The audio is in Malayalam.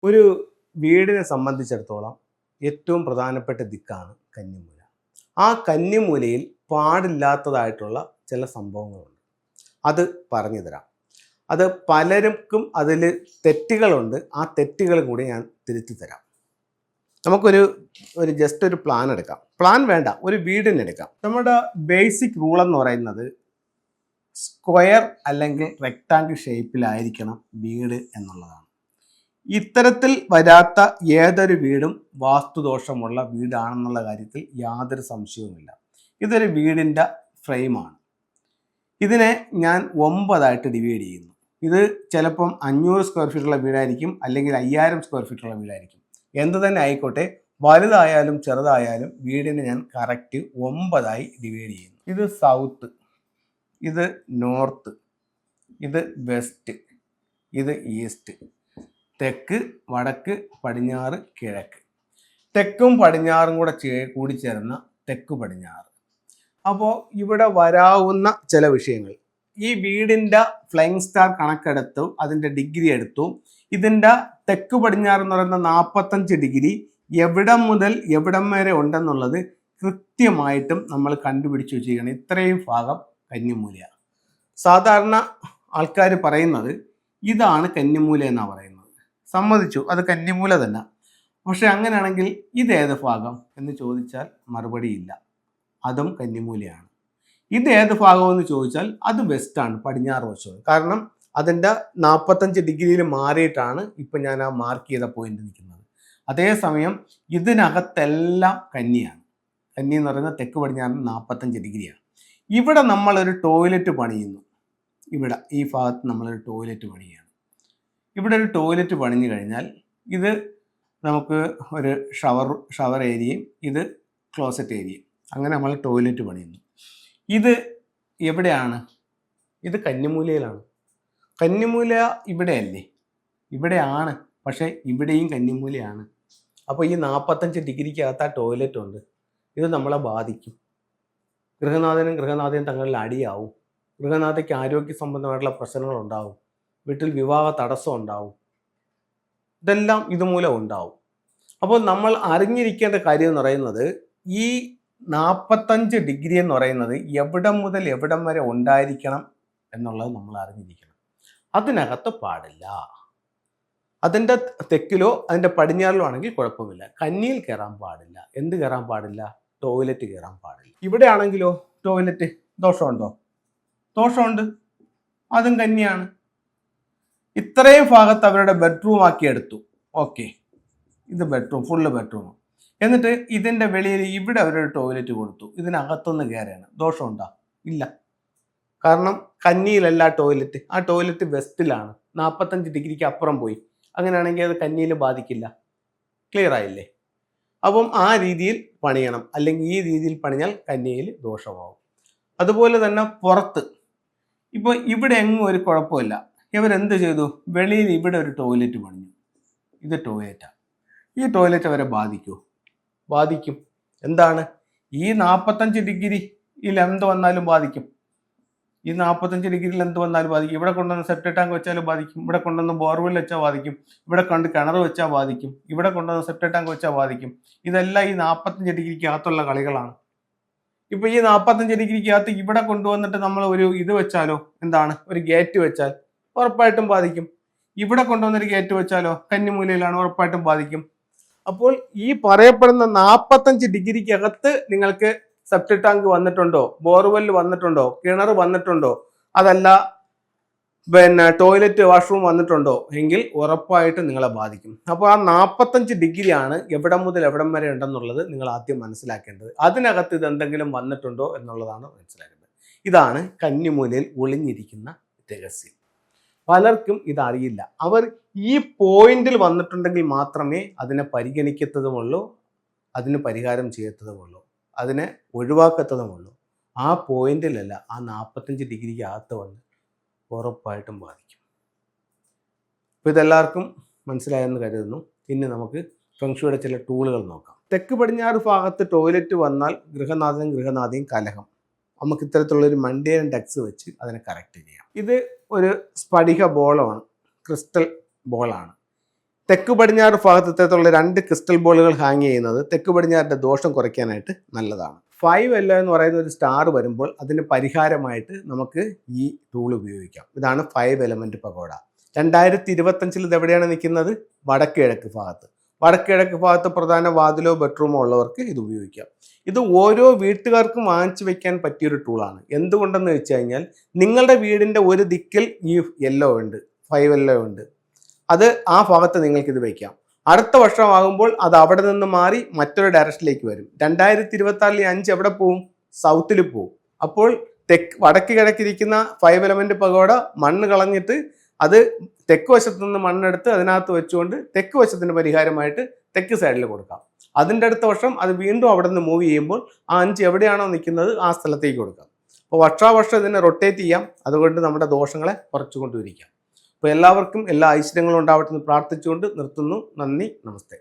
ഒരു വീടിനെ സംബന്ധിച്ചിടത്തോളം ഏറ്റവും പ്രധാനപ്പെട്ട ദിക്കാണ് കന്നിമൂല. ആ കന്നിമൂലയിൽ പാടില്ലാത്തതായിട്ടുള്ള ചില സംഭവങ്ങളുണ്ട്. അത് പറഞ്ഞു തരാം. അത് പലർക്കും അതിൽ തെറ്റുകളുണ്ട്. ആ തെറ്റുകളും കൂടി ഞാൻ തിരുത്തി തരാം. നമുക്കൊരു ജസ്റ്റ് ഒരു പ്ലാൻ എടുക്കാം. പ്ലാൻ വേണ്ട, ഒരു വീടിനെടുക്കാം. നമ്മുടെ ബേസിക് റൂൾ എന്ന് പറയുന്നത് സ്ക്വയർ അല്ലെങ്കിൽ റെക്ടാങ്കിൾ ഷേപ്പിലായിരിക്കണം വീട് എന്നുള്ളതാണ്. ഇത്തരത്തിൽ വരാത്ത ഏതൊരു വീടും വാസ്തുദോഷമുള്ള വീടാണെന്നുള്ള കാര്യത്തിൽ യാതൊരു സംശയവുമില്ല. ഇതൊരു വീടിൻ്റെ ഫ്രെയിമാണ്. ഇതിനെ ഞാൻ 9 ഡിവൈഡ് ചെയ്യുന്നു. ഇത് ചിലപ്പം 500 സ്ക്വയർ ഫീറ്റുള്ള വീടായിരിക്കും, അല്ലെങ്കിൽ 5000 സ്ക്വയർ ഫീറ്റുള്ള വീടായിരിക്കും. എന്ത് തന്നെ ആയിക്കോട്ടെ, വലുതായാലും ചെറുതായാലും വീടിനെ ഞാൻ കറക്റ്റ് 9 ഡിവൈഡ് ചെയ്യുന്നു. ഇത് സൗത്ത്, ഇത് നോർത്ത്, ഇത് വെസ്റ്റ്, ഇത് ഈസ്റ്റ്, തെക്ക്, വടക്ക്, പടിഞ്ഞാറ്, കിഴക്ക്. തെക്കും പടിഞ്ഞാറും കൂടി ചേർന്ന തെക്ക് പടിഞ്ഞാറ്. അപ്പോൾ ഇവിടെ വരാവുന്ന ചില വിഷയങ്ങൾ, ഈ വീടിൻ്റെ ഫ്ലൈങ് സ്റ്റാർ കണക്കെടുത്തു, അതിൻ്റെ ഡിഗ്രി എടുത്തു. ഇതിൻ്റെ തെക്ക് പടിഞ്ഞാറ് എന്ന് പറയുന്ന 45 ഡിഗ്രി എവിടം മുതൽ എവിടം വരെ ഉണ്ടെന്നുള്ളത് കൃത്യമായിട്ടും നമ്മൾ കണ്ടുപിടിച്ച് വെച്ചിരിക്കണം. ഇത്രയും ഭാഗം കന്നിമൂലയാണ്. സാധാരണ ആൾക്കാർ പറയുന്നത് ഇതാണ് കന്നിമൂല എന്നാണ് പറയുന്നത്. സമ്മതിച്ചു, അത് കന്നിമൂല തന്നെ. പക്ഷെ അങ്ങനെയാണെങ്കിൽ ഇതേത് ഭാഗം എന്ന് ചോദിച്ചാൽ മറുപടിയില്ല, അതും കന്നിമൂലയാണ്. ഇത് ഏത് ഭാഗമെന്ന് ചോദിച്ചാൽ അത് വെസ്റ്റാണ്, പടിഞ്ഞാറ് വശമാണ്. കാരണം അതിൻ്റെ 45 ഡിഗ്രിയിൽ മാറിയിട്ടാണ് ഇപ്പം ഞാൻ ആ മാർക്ക് ചെയ്ത പോയിന്റ് നിൽക്കുന്നത്. അതേസമയം ഇതിനകത്തെല്ലാം കന്നിയാണ്. കന്നി എന്ന് പറയുന്നത് തെക്ക് പടിഞ്ഞാറിന് 45 ഡിഗ്രിയാണ്. ഇവിടെ നമ്മളൊരു ടോയ്ലറ്റ് പണിയുന്നു. ഇവിടെ ഈ ഭാഗത്ത് നമ്മളൊരു ടോയ്ലറ്റ് പണിയാണ്. ഇവിടെ ഒരു ടോയ്ലറ്റ് പണിഞ്ഞു കഴിഞ്ഞാൽ ഇത് നമുക്ക് ഒരു ഷവർ ഏരിയയും ഇത് ക്ലോസറ്റ് ഏരിയയും, അങ്ങനെ നമ്മൾ ടോയ്ലറ്റ് പണിയുന്നു. ഇത് എവിടെയാണ്? ഇത് കന്നിമൂലയിലാണ്. കന്നിമൂല ഇവിടെയല്ലേ? ഇവിടെയാണ്, പക്ഷേ ഇവിടെയും കന്നിമൂലയാണ്. അപ്പോൾ ഈ 45 ഡിഗ്രിക്കകത്ത് ആ ടോയ്ലറ്റ് ഉണ്ട്. ഇത് നമ്മളെ ബാധിക്കും. ഗൃഹനാഥനും ഗൃഹനാഥയും തങ്ങളിൽ അടിയാവും. ഗൃഹനാഥയ്ക്ക് ആരോഗ്യ സംബന്ധമായിട്ടുള്ള പ്രശ്നങ്ങളുണ്ടാവും. വീട്ടിൽ വിവാഹ തടസ്സം ഉണ്ടാവും. ഇതെല്ലാം ഇതുമൂലം ഉണ്ടാവും. അപ്പോൾ നമ്മൾ അറിഞ്ഞിരിക്കേണ്ട കാര്യം എന്ന് പറയുന്നത്, ഈ 45 ഡിഗ്രി എന്ന് പറയുന്നത് എവിടം മുതൽ എവിടം വരെ ഉണ്ടായിരിക്കണം എന്നുള്ളത് നമ്മൾ അറിഞ്ഞിരിക്കണം. അതിനകത്ത് പാടില്ല. അതിൻ്റെ തെക്കിലോ അതിൻ്റെ പടിഞ്ഞാറിലോ ആണെങ്കിൽ കുഴപ്പമില്ല. കന്നിയിൽ കയറാൻ പാടില്ല. എന്ത് കയറാൻ പാടില്ല? ടോയ്ലറ്റ് കയറാൻ പാടില്ല. ഇവിടെ ആണെങ്കിലോ ടോയ്ലറ്റ് ദോഷമുണ്ടോ? ദോഷമുണ്ട്, അതും കന്നിയാണ്. ഇത്രയും ഭാഗത്ത് അവരുടെ ബെഡ്റൂം ആക്കി എടുത്തു. ഓക്കെ, ഇത് ബെഡ്റൂം, ഫുള്ള് ബെഡ്റൂം. എന്നിട്ട് ഇതിൻ്റെ വെളിയിൽ ഇവിടെ അവരൊരു ടോയ്ലറ്റ് കൊടുത്തു. ഇതിനകത്തൊന്ന് കയറാണ്. ദോഷമുണ്ടോ? ഇല്ല. കാരണം കന്നിയിലല്ല ടോയ്ലറ്റ്. ആ ടോയ്ലറ്റ് വെസ്റ്റിലാണ്, 45 ഡിഗ്രിക്ക് അപ്പുറം പോയി. അങ്ങനെയാണെങ്കിൽ അത് കന്നിയിൽ ബാധിക്കില്ല. ക്ലിയർ ആയില്ലേ? അപ്പം ആ രീതിയിൽ പണിയണം, അല്ലെങ്കിൽ ഈ രീതിയിൽ പണിഞ്ഞാൽ കന്നിയിൽ ദോഷമാവും. അതുപോലെ തന്നെ പുറത്ത്, ഇപ്പോൾ ഇവിടെ എങ്ങും ഒരു കുഴപ്പമില്ല. ഇവരെന്ത് ചെയ്തു? വെളിയിൽ ഇവിടെ ഒരു ടോയ്ലറ്റ് പണിഞ്ഞു. ഇത് ടോയ്ലറ്റാണ്. ഈ ടോയ്ലറ്റ് അവരെ ബാധിക്കുമോ? ബാധിക്കും. എന്താണ്? ഈ 45 ഡിഗ്രിയിൽ എന്ത് വന്നാലും ബാധിക്കും. ഈ 45 ഡിഗ്രിയിൽ എന്ത് വന്നാലും ബാധിക്കും. ഇവിടെ കൊണ്ടുവന്ന് സെപ്റ്റിക് ടാങ്ക് വെച്ചാലും ബാധിക്കും. ഇവിടെ കൊണ്ടുവന്ന് ബോർവെൽ വെച്ചാൽ ബാധിക്കും. ഇവിടെ കൊണ്ട് കിണർ വെച്ചാൽ ബാധിക്കും. ഇവിടെ കൊണ്ടുവന്ന് സെപ്റ്റിക് ടാങ്ക് വെച്ചാൽ ബാധിക്കും. ഇതെല്ലാം ഈ 45 ഡിഗ്രിക്കകത്തുള്ള കളികളാണ്. ഇപ്പൊ ഈ 45 ഡിഗ്രിക്കകത്ത് ഇവിടെ കൊണ്ടുവന്നിട്ട് നമ്മൾ ഒരു ഇത് വെച്ചാലോ, എന്താണ്, ഒരു ഗേറ്റ് വെച്ചാൽ ഉറപ്പായിട്ടും ബാധിക്കും. ഇവിടെ കൊണ്ടുവന്നൊരു ഗേറ്റ് വെച്ചാലോ കന്നിമൂലയിലാണ്, ഉറപ്പായിട്ടും ബാധിക്കും. അപ്പോൾ ഈ പറയപ്പെടുന്ന 45 ഡിഗ്രിക്കകത്ത് നിങ്ങൾക്ക് സെപ്റ്റിക് ടാങ്ക് വന്നിട്ടുണ്ടോ, ബോർവെൽ വന്നിട്ടുണ്ടോ, കിണർ വന്നിട്ടുണ്ടോ, അതല്ല ടോയ്ലറ്റ് വാഷ്റൂം വന്നിട്ടുണ്ടോ എങ്കിൽ ഉറപ്പായിട്ട് നിങ്ങളെ ബാധിക്കും. അപ്പോൾ ആ 45 ഡിഗ്രിയാണ് എവിടം മുതൽ എവിടം വരെ ഉണ്ടെന്നുള്ളത് നിങ്ങൾ ആദ്യം മനസ്സിലാക്കേണ്ടത്. അതിനകത്ത് ഇത് എന്തെങ്കിലും വന്നിട്ടുണ്ടോ എന്നുള്ളതാണ് മനസ്സിലാക്കേണ്ടത്. ഇതാണ് കന്നിമൂലയിൽ ഒളിഞ്ഞിരിക്കുന്ന രഹസ്യം. പലർക്കും ഇതറിയില്ല. അവർ ഈ പോയിന്റിൽ വന്നിട്ടുണ്ടെങ്കിൽ മാത്രമേ അതിനെ പരിഗണിക്കത്തതുമുള്ളൂ, അതിന് പരിഹാരം ചെയ്യത്തതുമുള്ളൂ, അതിനെ ഒഴിവാക്കത്തതുമുള്ളൂ. ആ പോയിന്റിലല്ല, ആ 45 ഡിഗ്രിക്ക് അകത്ത് വന്ന് ഉറപ്പായിട്ടും ബാധിക്കും. അപ്പോൾ ഇതെല്ലാവർക്കും മനസ്സിലായെന്ന് കരുതുന്നു. ഇനി നമുക്ക് ഫെങ്ഷുയുടെ ചില ടൂളുകൾ നോക്കാം. തെക്ക് പടിഞ്ഞാറ് ഭാഗത്ത് ടോയ്ലറ്റ് വന്നാൽ ഗൃഹനാഥനും ഗൃഹനാഥയും കലഹം. നമുക്ക് ഇത്തരത്തിലുള്ളൊരു മണ്ടേൻ ഡക്സ് വെച്ച് അതിനെ കറക്റ്റ് ചെയ്യാം. ഇത് ഒരു സ്ഫടിക ബോളമാണ്, ക്രിസ്റ്റൽ ബോളാണ്. തെക്ക് പടിഞ്ഞാറ് ഭാഗത്തുള്ള 2 ക്രിസ്റ്റൽ ബോളുകൾ ഹാങ് ചെയ്യുന്നത് തെക്ക് പടിഞ്ഞാറിൻ്റെ ദോഷം കുറയ്ക്കാനായിട്ട് നല്ലതാണ്. 5L എന്ന് പറയുന്ന ഒരു സ്റ്റാർ വരുമ്പോൾ അതിന് പരിഹാരമായിട്ട് നമുക്ക് ഈ ടൂൾ ഉപയോഗിക്കാം. ഇതാണ് 5 എലമെന്റ് പഗോഡ. 2025 ഇത് എവിടെയാണ് നിൽക്കുന്നത്? വടക്ക് കിഴക്ക് ഭാഗത്ത്. വടക്ക് കിഴക്ക് ഭാഗത്ത് പ്രധാന വാതിലോ ബെഡ്റൂമോ ഉള്ളവർക്ക് ഇത് ഉപയോഗിക്കാം. ഇത് ഓരോ വീട്ടുകാർക്കും വാങ്ങിച്ചു വെക്കാൻ പറ്റിയൊരു ടൂളാണ്. എന്തുകൊണ്ടെന്ന് വെച്ച് കഴിഞ്ഞാൽ നിങ്ങളുടെ വീടിൻ്റെ ഒരു ദിക്കിൽ ഈ യെല്ലോ ഉണ്ട്, 5L ഉണ്ട്. അത് ആ ഭാഗത്ത് നിങ്ങൾക്കിത് വയ്ക്കാം. അടുത്ത വർഷമാകുമ്പോൾ അത് അവിടെ നിന്ന് മാറി മറ്റൊരു ഡയറക്ഷനിലേക്ക് വരും. 2026 5 എവിടെ പോവും? സൗത്തിൽ പോവും. അപ്പോൾ വടക്ക് കിഴക്കിരിക്കുന്ന 5 എലമെന്റ് പഗോഡ മണ്ണ് കളഞ്ഞിട്ട് അത് തെക്ക് വശത്തു നിന്ന് മണ്ണെടുത്ത് അതിനകത്ത് വെച്ചുകൊണ്ട് തെക്ക് വശത്തിന് പരിഹാരമായിട്ട് തെക്ക് സൈഡിൽ കൊടുക്കാം. അതിൻ്റെ അടുത്ത വർഷം അത് വീണ്ടും അവിടെ നിന്ന് മൂവ് ചെയ്യുമ്പോൾ ആ 5 എവിടെയാണോ നിൽക്കുന്നത് ആ സ്ഥലത്തേക്ക് കൊടുക്കാം. അപ്പോൾ വർഷാവർഷം ഇതിനെ റൊട്ടേറ്റ് ചെയ്യാം. അതുകൊണ്ട് നമ്മുടെ ദോഷങ്ങളെ കുറച്ചുകൊണ്ടിരിക്കാം. അപ്പോൾ എല്ലാവർക്കും എല്ലാ ഐശ്വര്യങ്ങളും ഉണ്ടാവട്ടെ എന്ന് പ്രാർത്ഥിച്ചുകൊണ്ട് നിർത്തുന്നു. നന്ദി, നമസ്തേ.